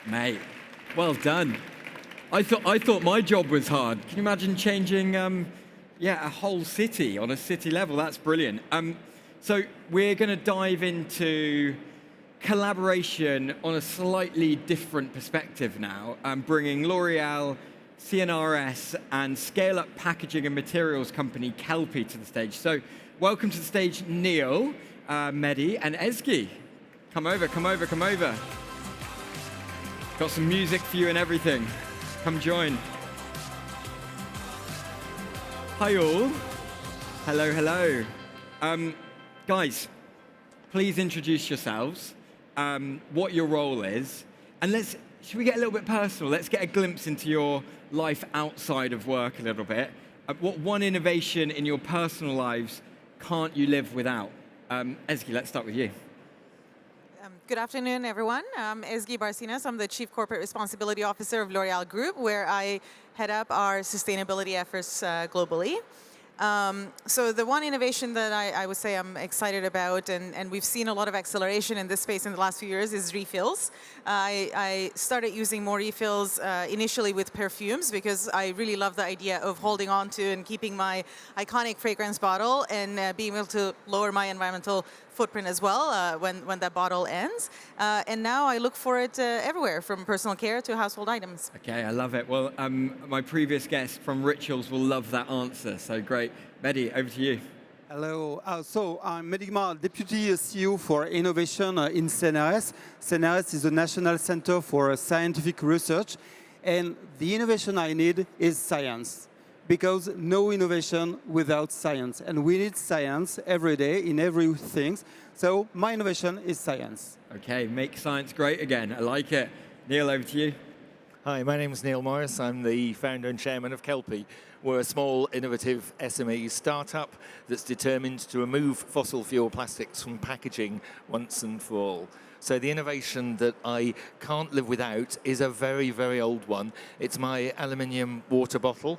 Mate, well done. I thought my job was hard. Can you imagine changing, a whole city on a city level? That's brilliant. So we're going to dive into collaboration on a slightly different perspective now, bringing L'Oreal, CNRS, and scale-up packaging and materials company Kelpi to the stage. So welcome to the stage, Neil, Mehdi, and Ezgi. Come over, come over, come over. Got some music for you and everything. Come join. Hi all. Hello, hello. Guys, please introduce yourselves, what your role is, and should we get a little bit personal? Let's get a glimpse into your life outside of work a little bit. What one innovation in your personal lives can't you live without? Ezgi, let's start with you. Good afternoon, everyone. I'm Ezgi Barcenas. I'm the Chief Corporate Responsibility Officer of L'Oreal Group, where I head up our sustainability efforts globally. So the one innovation that I would say I'm excited about, and we've seen a lot of acceleration in this space in the last few years, is refills. I started using more refills initially with perfumes because I really love the idea of holding on to and keeping my iconic fragrance bottle and being able to lower my environmental footprint as well when that bottle ends. And now I look for it everywhere, from personal care to household items. Okay, I love it. Well, my previous guest from Rituals will love that answer, so great. Mehdi, over to you. Hello. So I'm Mehdi Gmar, Deputy CEO for Innovation in CNRS. CNRS is the National Center for Scientific Research. And the innovation I need is science, because no innovation without science. And we need science every day in everything. So my innovation is science. Okay, make science great again. I like it. Neil, over to you. Hi, my name is Neil Morris. I'm the founder and chairman of Kelpi. We're a small, innovative SME startup that's determined to remove fossil fuel plastics from packaging once and for all. So the innovation that I can't live without is a very, very old one. It's my aluminium water bottle.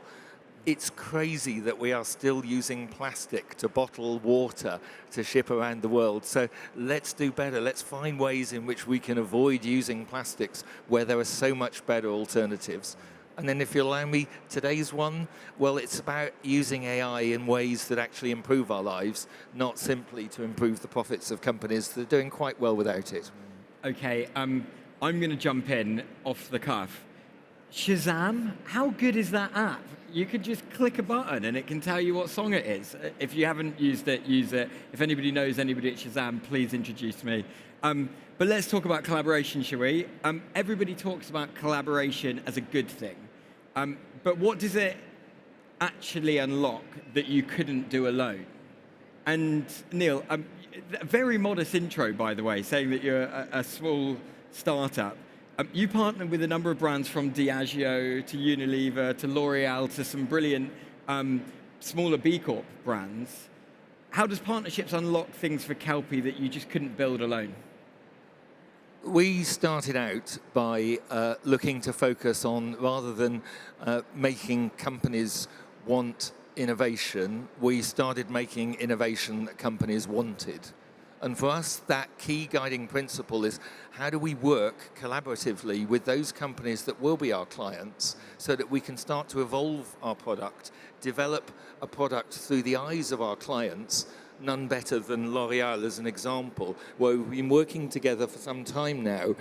It's crazy that we are still using plastic to bottle water to ship around the world. So let's do better. Let's find ways in which we can avoid using plastics where there are so much better alternatives. And then if you allow me, today's one, well, it's about using AI in ways that actually improve our lives, not simply to improve the profits of companies that are doing quite well without it. Okay, I'm going to jump in off the cuff. Shazam, how good is that app? You could just click a button and it can tell you what song it is. If you haven't used it, use it. If anybody knows anybody at Shazam, please introduce me. But let's talk about collaboration, shall we? Everybody talks about collaboration as a good thing. But what does it actually unlock that you couldn't do alone? And Neil, a very modest intro, by the way, saying that you're a small startup. You partnered with a number of brands from Diageo to Unilever to L'Oreal to some brilliant smaller B Corp brands. How does partnerships unlock things for Kelpi that you just couldn't build alone? We started out by looking to focus on, rather than making companies want innovation, we started making innovation that companies wanted. And for us, that key guiding principle is how do we work collaboratively with those companies that will be our clients so that we can start to evolve our product, develop a product through the eyes of our clients. None better than L'Oreal as an example, where we've been working together for some time now,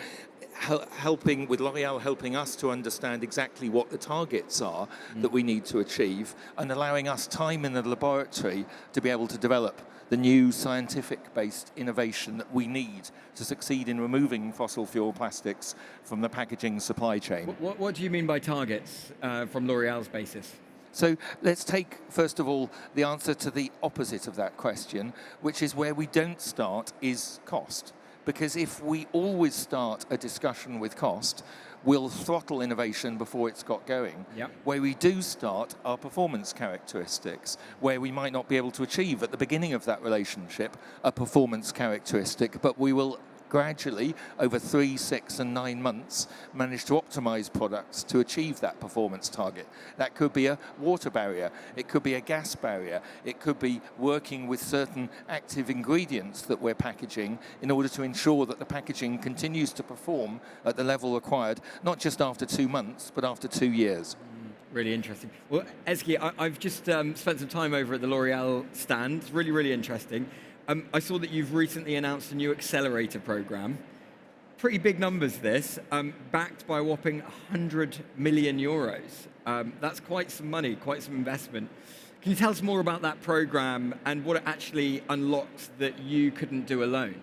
helping with L'Oreal helping us to understand exactly what the targets are that we need to achieve, and allowing us time in the laboratory to be able to develop the new scientific-based innovation that we need to succeed in removing fossil fuel plastics from the packaging supply chain. What do you mean by targets from L'Oreal's basis? So let's take, first of all, the answer to the opposite of that question, which is where we don't start is cost. Because if we always start a discussion with cost, we'll throttle innovation before it's got going. Yep. Where we do start are performance characteristics, where we might not be able to achieve at the beginning of that relationship a performance characteristic, but we will gradually, over 3, 6, and 9 months, managed to optimize products to achieve that performance target. That could be a water barrier, it could be a gas barrier, it could be working with certain active ingredients that we're packaging in order to ensure that the packaging continues to perform at the level required, not just after 2 months, but after 2 years. Really interesting. Well, Ezgi, I've just spent some time over at the L'Oreal stand. It's really, really interesting. I saw that you've recently announced a new accelerator program. Pretty big numbers, this, backed by a whopping 100 million euros. That's quite some money, quite some investment. Can you tell us more about that program and what it actually unlocks that you couldn't do alone?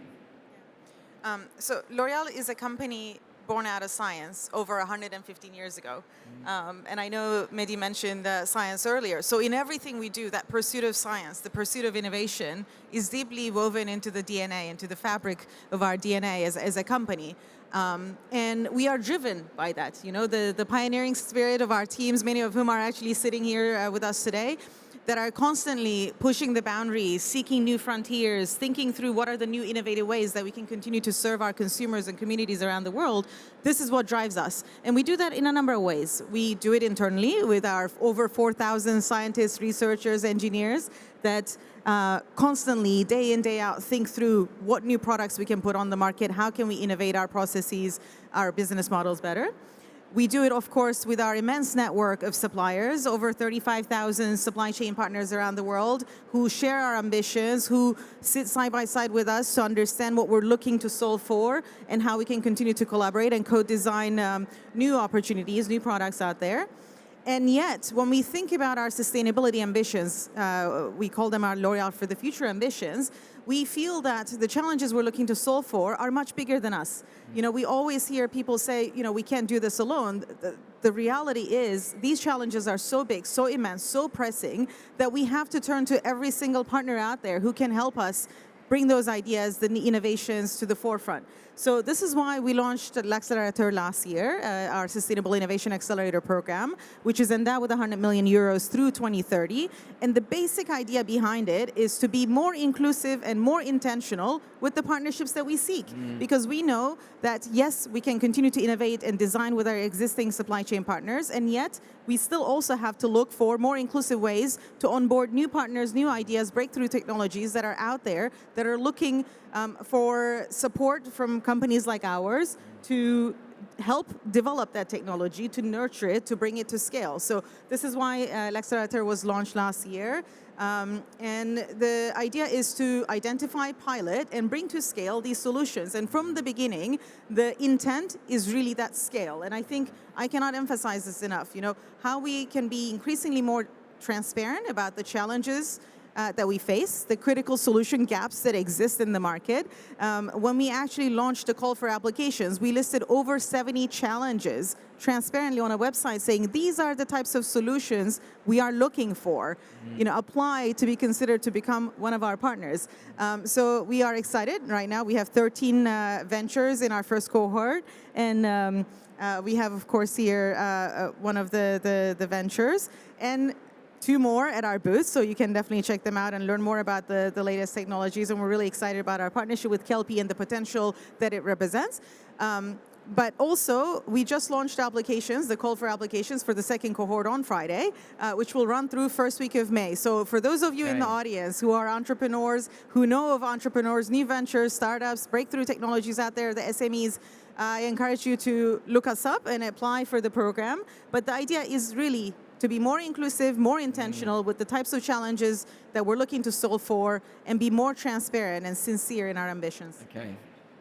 So L'Oreal is a company born out of science over 115 years ago. And I know Mehdi mentioned science earlier. So in everything we do, that pursuit of science, the pursuit of innovation is deeply woven into the DNA, into the fabric of our DNA as a company. And we are driven by that. You know, the pioneering spirit of our teams, many of whom are actually sitting here with us today, that are constantly pushing the boundaries, seeking new frontiers, thinking through what are the new innovative ways that we can continue to serve our consumers and communities around the world. This is what drives us. And we do that in a number of ways. We do it internally with our over 4,000 scientists, researchers, engineers that constantly, day in, day out, think through what new products we can put on the market, how can we innovate our processes, our business models better. We do it, of course, with our immense network of suppliers, over 35,000 supply chain partners around the world who share our ambitions, who sit side by side with us to understand what we're looking to solve for and how we can continue to collaborate and co-design new opportunities, new products out there. And yet, when we think about our sustainability ambitions, we call them our L'Oreal for the Future ambitions, we feel that the challenges we're looking to solve for are much bigger than us. You know, we always hear people say, you know, we can't do this alone. The reality is these challenges are so big, so immense, so pressing that we have to turn to every single partner out there who can help us bring those ideas, the innovations to the forefront. So this is why we launched l'Accelerator last year, our Sustainable Innovation Accelerator program, which is endowed with 100 million euros through 2030. And the basic idea behind it is to be more inclusive and more intentional with the partnerships that we seek. Because we know that, yes, we can continue to innovate and design with our existing supply chain partners, and yet we still also have to look for more inclusive ways to onboard new partners, new ideas, breakthrough technologies that are out there that are looking for support from companies like ours to help develop that technology, to nurture it, to bring it to scale. So this is why l'Accelerator was launched last year. And the idea is to identify, pilot, and bring to scale these solutions. And from the beginning, the intent is really that scale. And I think I cannot emphasize this enough, you know, how we can be increasingly more transparent about the challenges that we face, the critical solution gaps that exist in the market. When we actually launched the call for applications, we listed over 70 challenges transparently on a website saying these are the types of solutions we are looking for. You know, apply to be considered to become one of our partners. So we are excited right now. We have 13 ventures in our first cohort, and we have, of course, here one of the ventures. And 2 more at our booth, so you can definitely check them out and learn more about the latest technologies. And we're really excited about our partnership with Kelpi and the potential that it represents. But also, we just launched applications, the call for applications for the second cohort on Friday, which will run through first week of May. So for those of you in the audience who are entrepreneurs, who know of entrepreneurs, new ventures, startups, breakthrough technologies out there, the SMEs, I encourage you to look us up and apply for the program. But the idea is really to be more inclusive, more intentional with the types of challenges that we're looking to solve for, and be more transparent and sincere in our ambitions. Okay,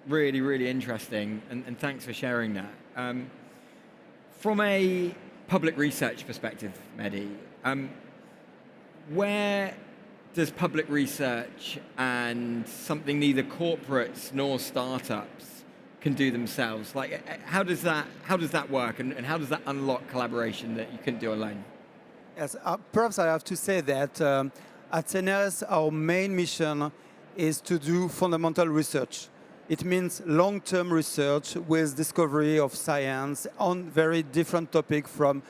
really, really interesting, and thanks for sharing that. From a public research perspective, Mehdi, where does public research and something neither corporates nor startups can do themselves, like how does that work, and how does that unlock collaboration that you couldn't do alone? Yes, perhaps I have to say that at CNRS, our main mission is to do fundamental research. It means long-term research with discovery of science on very different topics from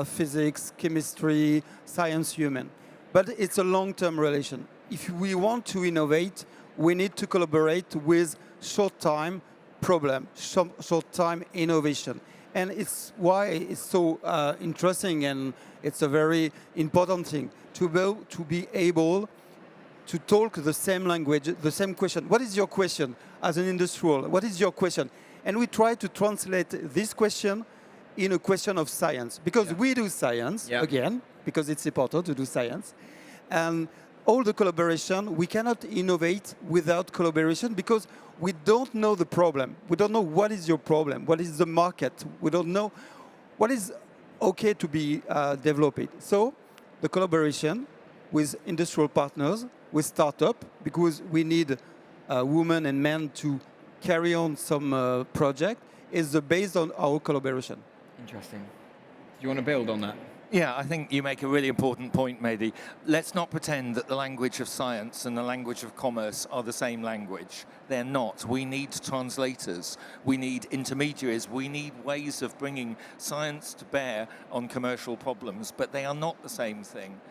physics, chemistry, science, human. But it's a long-term relation. If we want to innovate, we need to collaborate with short-time problem, short-time innovation. And it's why it's so interesting, and it's a very important thing to be able to talk the same language, the same question. What is your question as an industrial? What is your question? And we try to translate this question in a question of science, because we do science, again, because it's important to do science. And all the collaboration, we cannot innovate without collaboration because we don't know the problem. We don't know what is your problem, what is the market. We don't know what is okay to be developed. So the collaboration with industrial partners, with startup, because we need women and men to carry on some project, is the base on our collaboration. Interesting. Do you want to build on that? Yeah, I think you make a really important point, Mehdi. Let's not pretend that the language of science and the language of commerce are the same language. They're not. We need translators. We need intermediaries. We need ways of bringing science to bear on commercial problems, but they are not the same thing.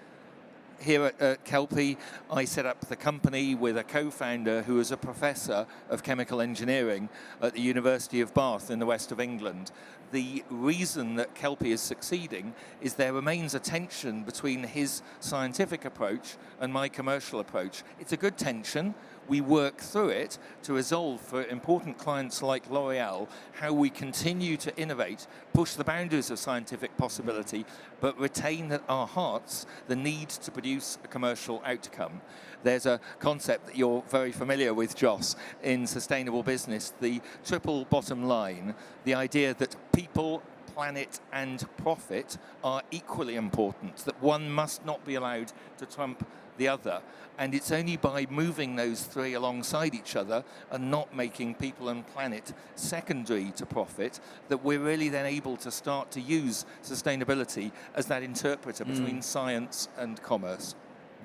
Here at Kelpi, I set up the company with a co-founder who is a professor of chemical engineering at the University of Bath in the west of England. The reason that Kelpi is succeeding is there remains a tension between his scientific approach and my commercial approach. It's a good tension. We work through it to resolve for important clients like L'Oreal how we continue to innovate, push the boundaries of scientific possibility, but retain at our hearts the need to produce a commercial outcome. There's a concept that you're very familiar with, Joss, in sustainable business, the triple bottom line, the idea that people, planet and profit are equally important, that one must not be allowed to trump the other. And it's only by moving those three alongside each other and not making people and planet secondary to profit that we're really then able to start to use sustainability as that interpreter between science and commerce.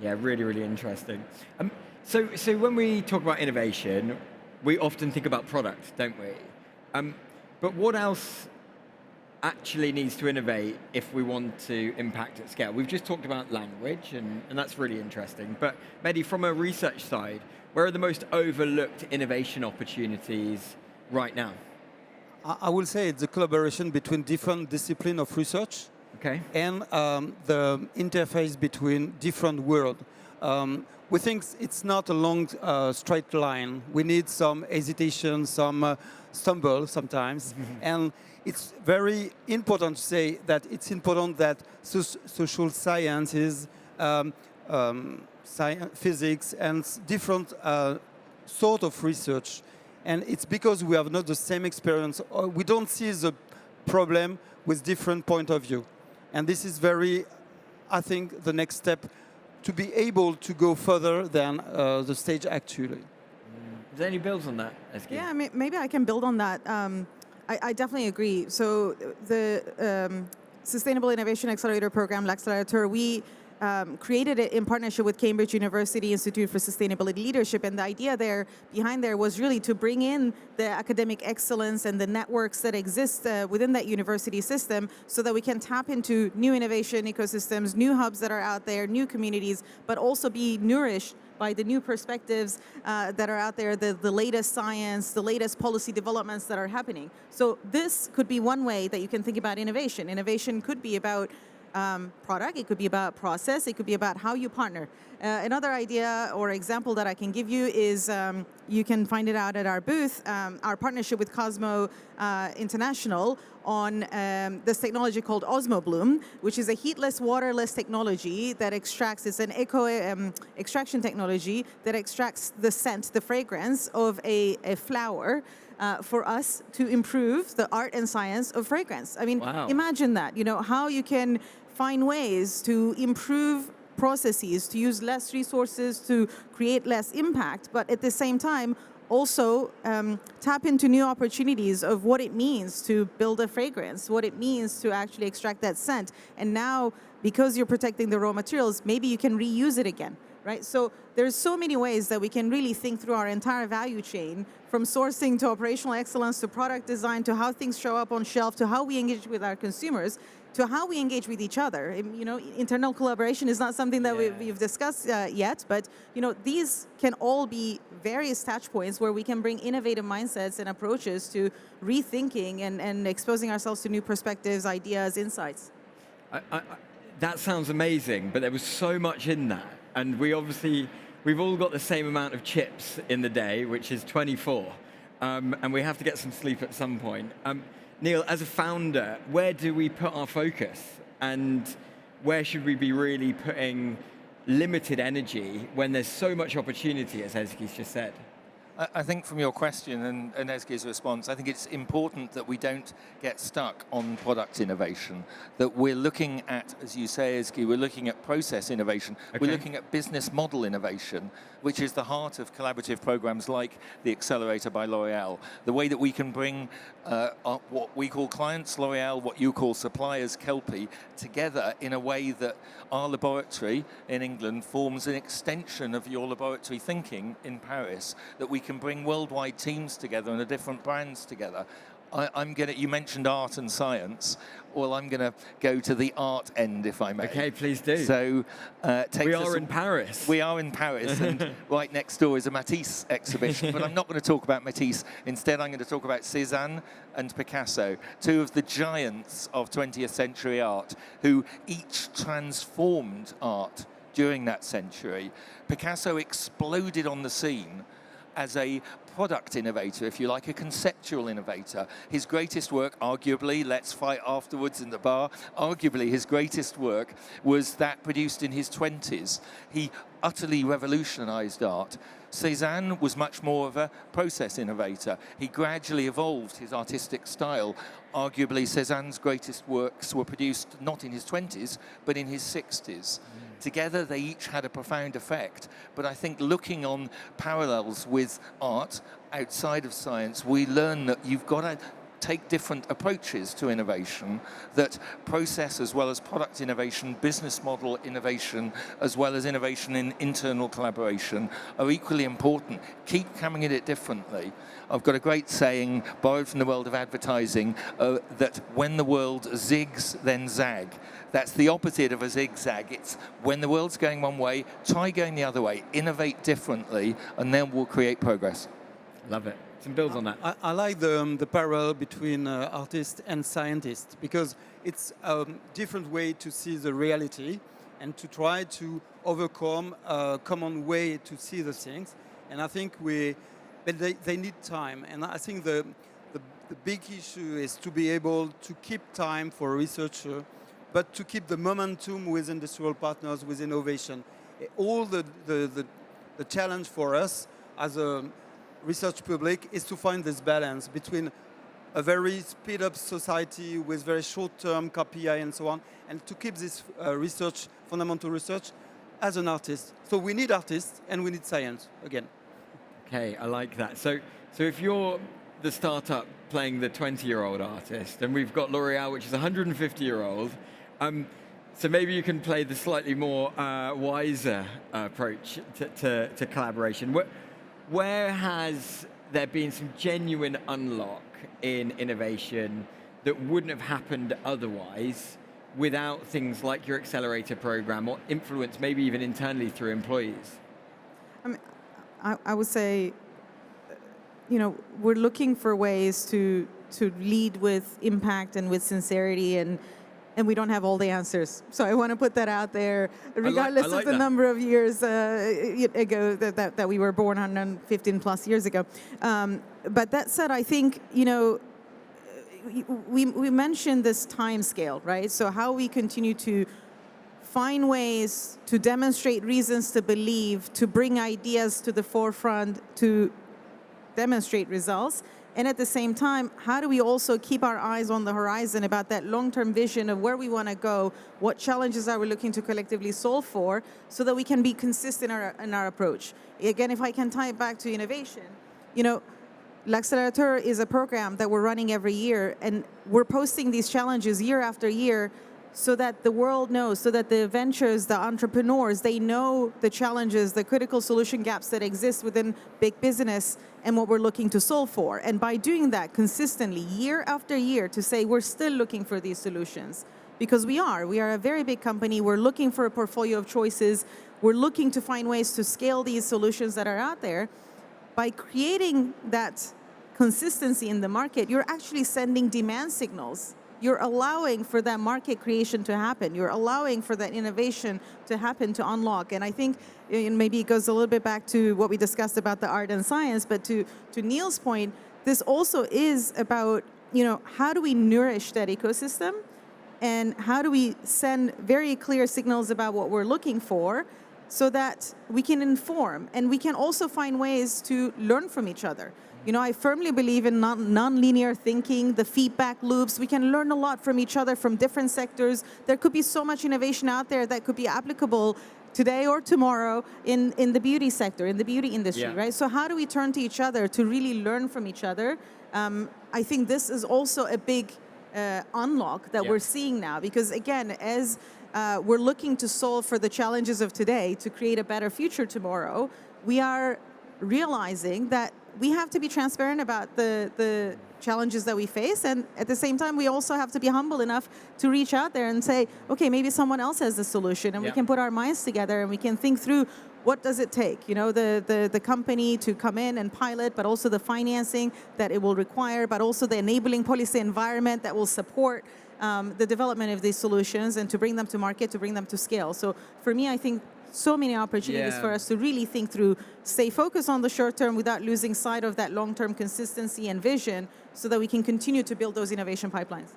Yeah, really, really interesting. So when we talk about innovation, we often think about product, don't we? But what else actually needs to innovate if we want to impact at scale? We've just talked about language, and that's really interesting. But Mehdi, from a research side, where are the most overlooked innovation opportunities right now? I will say it's a collaboration between different disciplines of research. Okay. And the interface between different worlds. We think it's not a long, straight line. We need some hesitation, some stumble sometimes. And it's very important to say that it's important that social sciences, physics, and different sort of research. And it's because we have not the same experience, or we don't see the problem with different point of view. And this is very, I think, the next step to be able to go further than the stage actually. Is there any builds on that, Ezgi? Yeah, maybe I can build on that. I definitely agree. So the Sustainable Innovation Accelerator Program, l'Accelerator, we created it in partnership with Cambridge University Institute for Sustainability Leadership. And the idea behind there was really to bring in the academic excellence and the networks that exist within that university system so that we can tap into new innovation ecosystems, new hubs that are out there, new communities, but also be nourished by the new perspectives that are out there, the latest science, the latest policy developments that are happening. So this could be one way that you can think about innovation. Innovation could be about product, it could be about process, it could be about how you partner. Another idea or example that I can give you is, you can find it out at our booth, our partnership with Cosmo International on this technology called OsmoBloom, which is a heatless, waterless technology that extracts, it's an extraction technology that extracts the scent, the fragrance of a flower for us to improve the art and science of fragrance. I mean, imagine that, how you can find ways to improve processes, to use less resources, to create less impact, but at the same time, also tap into new opportunities of what it means to build a fragrance, what it means to actually extract that scent. And now, because you're protecting the raw materials, maybe you can reuse it again, right? So there's so many ways that we can really think through our entire value chain, from sourcing to operational excellence to product design to how things show up on shelf to how we engage with our consumers. to how we engage with each other. Internal collaboration is not something that we've discussed yet, but these can all be various touch points where we can bring innovative mindsets and approaches to rethinking and exposing ourselves to new perspectives, ideas, insights. That sounds amazing, but there was so much in that, and we've all got the same amount of chips in the day, which is 24, and we have to get some sleep at some point. Neil, as a founder, where do we put our focus? And where should we be really putting limited energy when there's so much opportunity, as Ezgi's just said? I think from your question and Ezgi's response, I think it's important that we don't get stuck on product innovation, that we're looking at, as you say, Ezgi, we're looking at process innovation, we're looking at business model innovation, which is the heart of collaborative programs like the Accelerator by L'Oreal, the way that we can bring what we call clients, L'Oreal, what you call suppliers, Kelpi, together in a way that our laboratory in England forms an extension of your laboratory thinking in Paris, that we can bring worldwide teams together and the different brands together. You mentioned art and science. Well, I'm going to go to the art end, if I may. Okay, please do. So, we are in Paris. We are in Paris, and right next door is a Matisse exhibition. But I'm not going to talk about Matisse. Instead, I'm going to talk about Cézanne and Picasso, two of the giants of 20th century art, who each transformed art during that century. Picasso exploded on the scene as a product innovator, if you like, a conceptual innovator. His greatest work, arguably, let's fight afterwards in the bar, arguably his greatest work was that produced in his 20s. He utterly revolutionized art. Cézanne was much more of a process innovator. He gradually evolved his artistic style. Arguably, Cézanne's greatest works were produced not in his 20s, but in his 60s. Together, they each had a profound effect. But I think looking on parallels with art outside of science, we learn that you've got to take different approaches to innovation, that process as well as product innovation, business model innovation, as well as innovation in internal collaboration are equally important. Keep coming at it differently. I've got a great saying, borrowed from the world of advertising, that when the world zigs, then zag. That's the opposite of a zigzag. It's when the world's going one way, try going the other way, innovate differently, and then we'll create progress. Love it. Some builds on that. I like the parallel between artists and scientists, because it's a different way to see the reality and to try to overcome a common way to see the things. And I think they need time. And I think the big issue is to be able to keep time for a researcher, but to keep the momentum with industrial partners, with innovation. All the challenge for us as a research public is to find this balance between a very speed-up society with very short-term KPI and so on, and to keep this research, fundamental research, as an artist. So we need artists and we need science, again. Okay, I like that. So if you're the startup playing the 20-year-old artist, and we've got L'Oreal, which is a 150-year-old, so maybe you can play the slightly more wiser approach to collaboration. Where has there been some genuine unlock in innovation that wouldn't have happened otherwise without things like your accelerator program, or influence maybe even internally through employees? I would say, we're looking for ways to lead with impact and with sincerity, and we don't have all the answers. So I want to put that out there, regardless of the number of years ago that we were born, 115 plus years ago. But that said, I think, we mentioned this time scale, right? So how we continue to find ways to demonstrate reasons to believe, to bring ideas to the forefront, to demonstrate results. And at the same time, how do we also keep our eyes on the horizon about that long-term vision of where we want to go, what challenges are we looking to collectively solve for, so that we can be consistent in our approach. Again, if I can tie it back to innovation, L'Accelerator is a program that we're running every year, and we're posting these challenges year after year so that the world knows, so that the ventures, the entrepreneurs, they know the challenges, the critical solution gaps that exist within big business and what we're looking to solve for. And by doing that consistently, year after year, to say we're still looking for these solutions, because we are a very big company. We're looking for a portfolio of choices. We're looking to find ways to scale these solutions that are out there. By creating that consistency in the market, you're actually sending demand signals. You're allowing for that market creation to happen. You're allowing for that innovation to happen, to unlock. And I think maybe it goes a little bit back to what we discussed about the art and science, but to Neil's point, this also is about, how do we nourish that ecosystem, and how do we send very clear signals about what we're looking for, so that we can inform, and we can also find ways to learn from each other. I firmly believe in non-linear thinking, the feedback loops. We can learn a lot from each other, from different sectors. There could be so much innovation out there that could be applicable today or tomorrow in the beauty sector, in the beauty industry, right? So how do we turn to each other to really learn from each other? I think this is also a big unlock that we're seeing now, because again, as we're looking to solve for the challenges of today to create a better future tomorrow, we are realizing that we have to be transparent about the challenges that we face, and at the same time, we also have to be humble enough to reach out there and say, okay, maybe someone else has the solution, and we can put our minds together and we can think through what does it take, the company to come in and pilot, but also the financing that it will require, but also the enabling policy environment that will support the development of these solutions and to bring them to market, to bring them to scale. So for me, I think so many opportunities for us to really think through, stay focused on the short term without losing sight of that long-term consistency and vision, so that we can continue to build those innovation pipelines.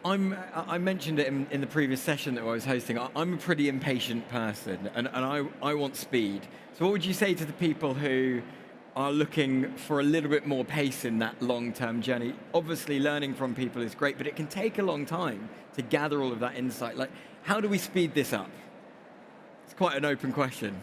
I mentioned it in the previous session that I was hosting. I'm a pretty impatient person, and I want speed. So what would you say to the people who are looking for a little bit more pace in that long-term journey? Obviously, learning from people is great, but it can take a long time to gather all of that insight. Like, how do we speed this up? It's quite an open question.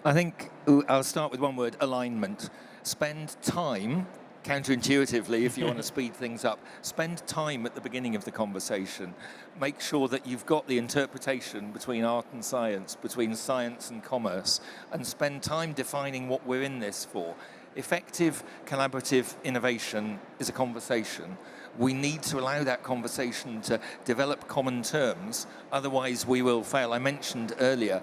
I think I'll start with one word: alignment. Spend time, counterintuitively, if you want to speed things up, spend time at the beginning of the conversation. Make sure that you've got the interpretation between art and science, between science and commerce, and spend time defining what we're in this for. Effective collaborative innovation is a conversation. We need to allow that conversation to develop common terms, otherwise we will fail. I mentioned earlier,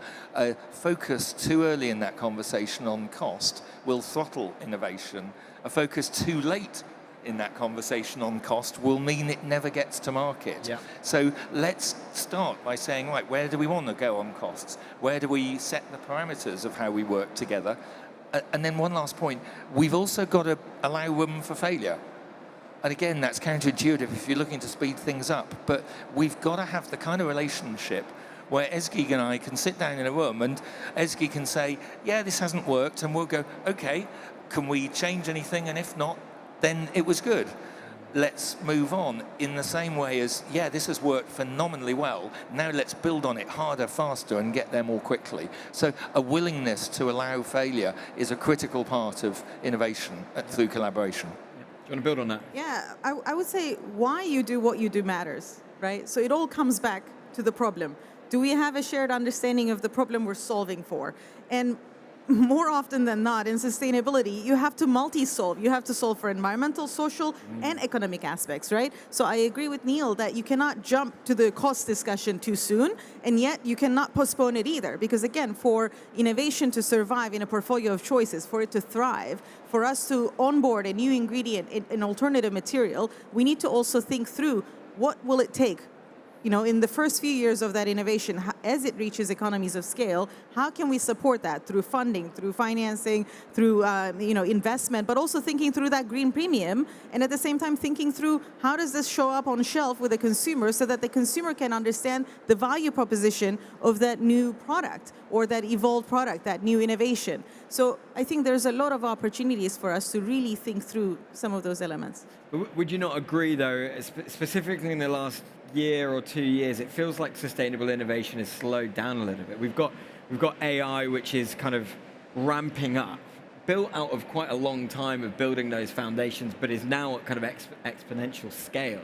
focus too early in that conversation on cost will throttle innovation. A focus too late in that conversation on cost will mean it never gets to market. Yeah. So let's start by saying, right, where do we want to go on costs? Where do we set the parameters of how we work together? And then one last point, we've also got to allow room for failure. And again, that's counterintuitive if you're looking to speed things up, but we've got to have the kind of relationship where Ezgi and I can sit down in a room and Ezgi can say, yeah, this hasn't worked, and we'll go, okay, can we change anything? And if not, then it was good. Let's move on in the same way as, yeah, this has worked phenomenally well. Now let's build on it harder, faster, and get there more quickly. So a willingness to allow failure is a critical part of innovation through collaboration. Do you want to build on that? Yeah, I would say why you do what you do matters, right? So it all comes back to the problem. Do we have a shared understanding of the problem we're solving for? And more often than not, in sustainability, you have to multi-solve. You have to solve for environmental, social, and economic aspects, right? So I agree with Neil that you cannot jump to the cost discussion too soon, and yet you cannot postpone it either. Because again, for innovation to survive in a portfolio of choices, for it to thrive, for us to onboard a new ingredient, an alternative material, we need to also think through what will it take. In the first few years of that innovation, as it reaches economies of scale, how can we support that through funding, through financing, through investment, but also thinking through that green premium, and at the same time thinking through how does this show up on shelf with the consumer so that the consumer can understand the value proposition of that new product or that evolved product, that new innovation. So I think there's a lot of opportunities for us to really think through some of those elements. Would you not agree, though, specifically in the last year or 2 years, it feels like sustainable innovation has slowed down a little bit. We've got AI, which is kind of ramping up, built out of quite a long time of building those foundations, but is now at kind of exponential scale.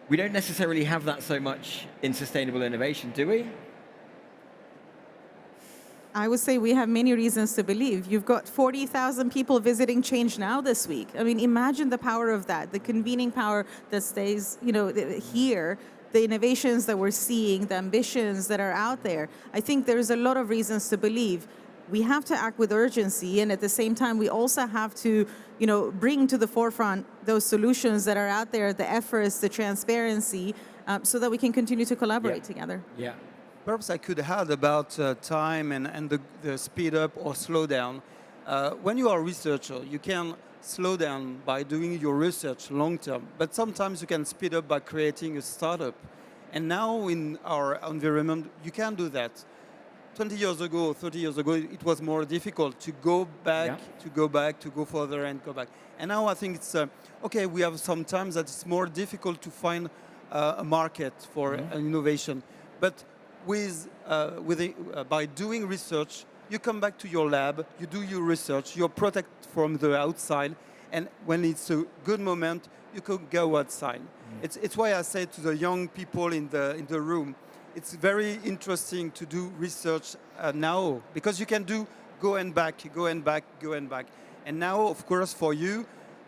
We don't necessarily have that so much in sustainable innovation, do we? I would say we have many reasons to believe. You've got 40,000 people visiting ChangeNOW this week. I mean, imagine the power of that, the convening power that stays, here, the innovations that we're seeing, the ambitions that are out there. I think there's a lot of reasons to believe. We have to act with urgency, and at the same time, we also have to, bring to the forefront those solutions that are out there, the efforts, the transparency, so that we can continue to collaborate together. Yeah. Perhaps I could add about time and the speed up or slow down. When you are a researcher, you can slow down by doing your research long term, but sometimes you can speed up by creating a startup. And now in our environment, you can do that. 20 years ago, 30 years ago, it was more difficult to go back, to go further and go back. And now I think it's, okay, we have some times that it's more difficult to find a market for an innovation. But by doing research, you come back to your lab, you do your research, you're protected from the outside, and when it's a good moment, you can go outside. It's why I say to the young people in the room, it's very interesting to do research now, because you can do go and back. And now, of course, for you,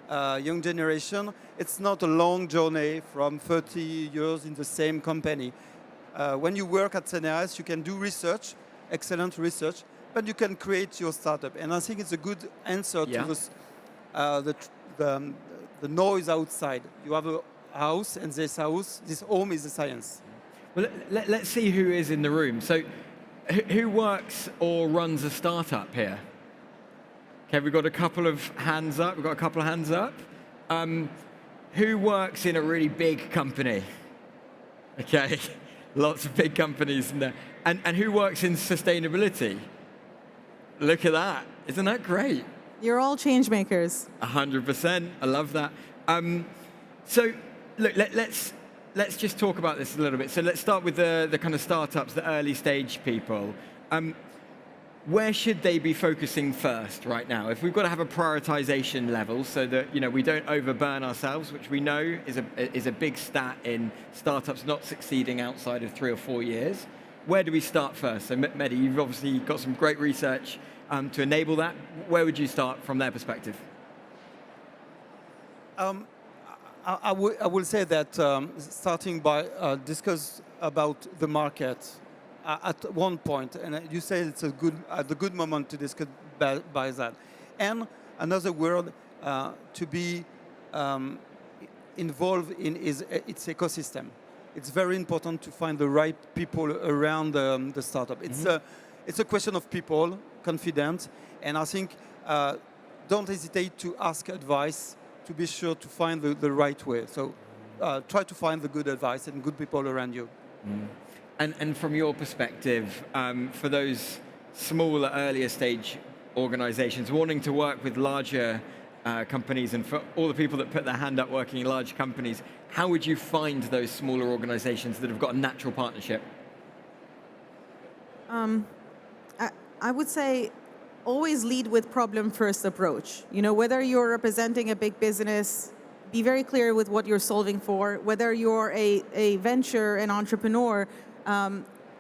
young generation, it's not a long journey from 30 years in the same company. When you work at CNRS, you can do research, excellent research, but you can create your startup. And I think it's a good answer to this, the noise outside. You have a house, and this home is the science. Well, let's see who is in the room. So who works or runs a startup here? Okay, we've got a couple of hands up. Who works in a really big company? Okay. Lots of big companies in there. And who works in sustainability? Look at that. Isn't that great? You're all change makers. 100%. I love that. So, look, let's just talk about this a little bit. So let's start with the kind of startups, the early stage people. Where should they be focusing first right now? If we've got to have a prioritization level so that we don't overburn ourselves, which we know is a big stat in startups not succeeding outside of 3 or 4 years, where do we start first? So Mehdi, you've obviously got some great research to enable that. Where would you start from their perspective? I will say that starting by discuss about the market at one point, and you say it's a good moment to discuss by that. And another word to be involved in is its ecosystem. It's very important to find the right people around the startup. It's a question of people, confidence, and I think don't hesitate to ask advice to be sure to find the right way. So try to find the good advice and good people around you. And from your perspective, for those smaller, earlier stage organizations wanting to work with larger companies, and for all the people that put their hand up working in large companies, how would you find those smaller organizations that have got a natural partnership? I would say always lead with problem-first approach. Whether you're representing a big business, be very clear with what you're solving for. Whether you're a venture, an entrepreneur,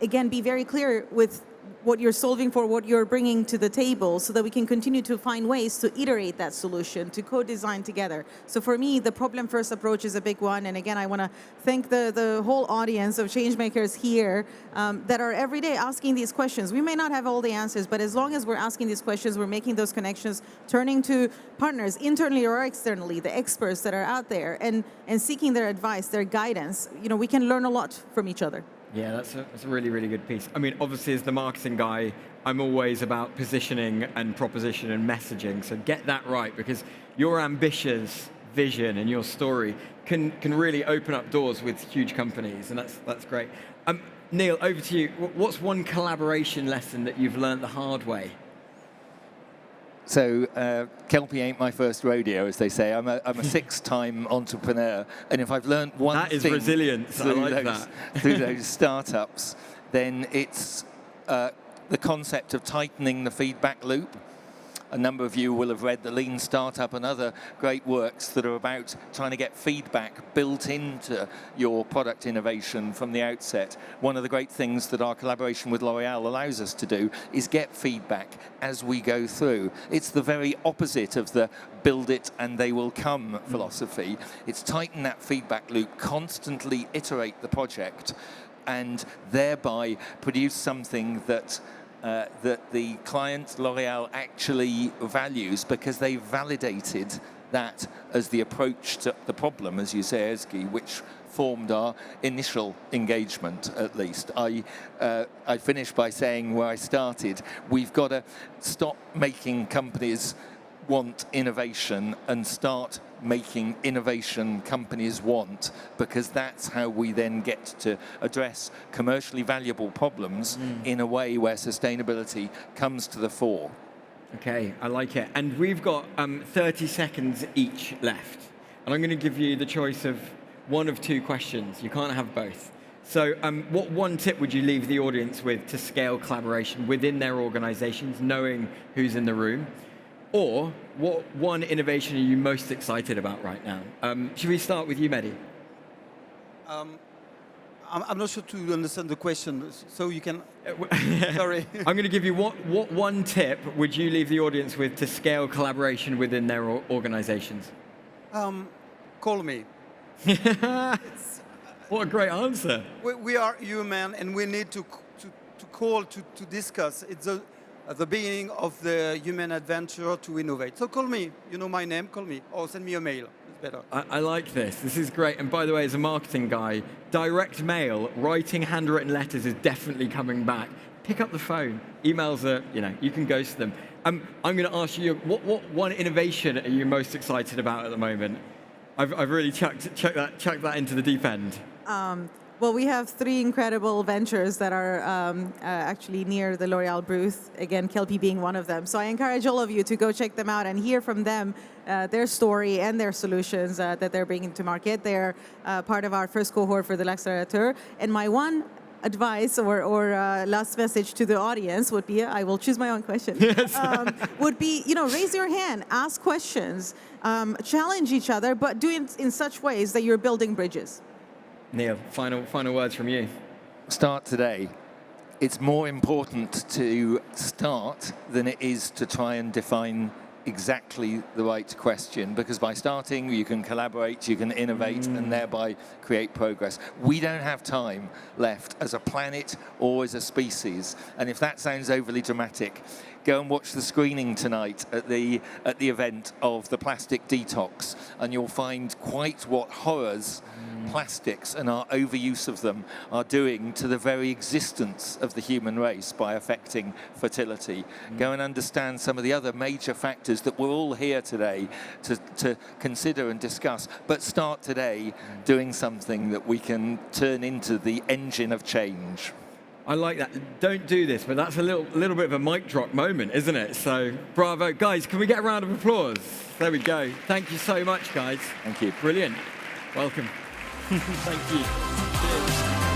again, be very clear with what you're solving for, what you're bringing to the table, so that we can continue to find ways to iterate that solution, to co-design together. So for me, the problem-first approach is a big one. And again, I want to thank the whole audience of changemakers here that are every day asking these questions. We may not have all the answers, but as long as we're asking these questions, we're making those connections, turning to partners, internally or externally, the experts that are out there, and seeking their advice, their guidance. We can learn a lot from each other. Yeah, that's a really, really good piece. I mean, obviously, as the marketing guy, I'm always about positioning and proposition and messaging. So get that right, because your ambitious vision and your story can really open up doors with huge companies, and that's great. Neil, over to you. What's one collaboration lesson that you've learned the hard way? So Kelpi ain't my first rodeo, as they say. I'm a 6-time entrepreneur, and if I've learned one thing... That is resilience. I like that. through those startups, then it's the concept of tightening the feedback loop. a number of you will have read the Lean Startup and other great works that are about trying to get feedback built into your product innovation from the outset. One of the great things that our collaboration with L'Oreal allows us to do is get feedback as we go through. It's the very opposite of the build it and they will come philosophy. It's tighten that feedback loop, constantly iterate the project, and thereby produce something that that the client, L'Oreal, actually values because they validated that as the approach to the problem, as you say, Ezgi, which formed our initial engagement, at least. I finished by saying where I started, we've got to stop making companies want innovation and start making innovation companies want, because that's how we then get to address commercially valuable problems in a way where sustainability comes to the fore. Okay, I like it. And we've got 30 seconds each left. And I'm going to give you the choice of one of two questions. You can't have both. So what one tip would you leave the audience with to scale collaboration within their organizations, knowing who's in the room? Or what one innovation are you most excited about right now? Should we start with you, Mehdi? I'm not sure to understand the question, so you can... Sorry. I'm going to give you what one tip would you leave the audience with to scale collaboration within their organizations? Call me. What a great answer. We are human and we need to call to discuss. It's the beginning of the human adventure to innovate. So call me. You know my name, call me. Or send me a mail. It's better. I like this. This is great. And by the way, as a marketing guy, direct mail, writing handwritten letters is definitely coming back. Pick up the phone. Emails are, you can ghost them. I'm going to ask you, what one innovation are you most excited about at the moment? I've really chucked that into the deep end. Well, we have 3 incredible ventures that are actually near the L'Oreal booth, again, Kelpi being one of them. So I encourage all of you to go check them out and hear from them their story and their solutions that they're bringing to market. They're part of our first cohort for the L'Accélérateur. And my one advice or last message to the audience would be, I will choose my own question, yes. Would be, raise your hand, ask questions, challenge each other, but do it in such ways that you're building bridges. Neil, final words from you. Start today. It's more important to start than it is to try and define exactly the right question, because by starting you can collaborate, you can innovate, and thereby create progress. We don't have time left as a planet or as a species, and if that sounds overly dramatic, go and watch the screening tonight at the event of the plastic detox, and you'll find quite what horrors plastics and our overuse of them are doing to the very existence of the human race by affecting fertility. Go and understand some of the other major factors that we're all here today to consider and discuss, but start today doing something that we can turn into the engine of change. I like that. Don't do this, but that's a little bit of a mic drop moment, isn't it? So, bravo. Guys, can we get a round of applause? There we go. Thank you so much, guys. Thank you. Brilliant. Welcome. Thank you. Cheers.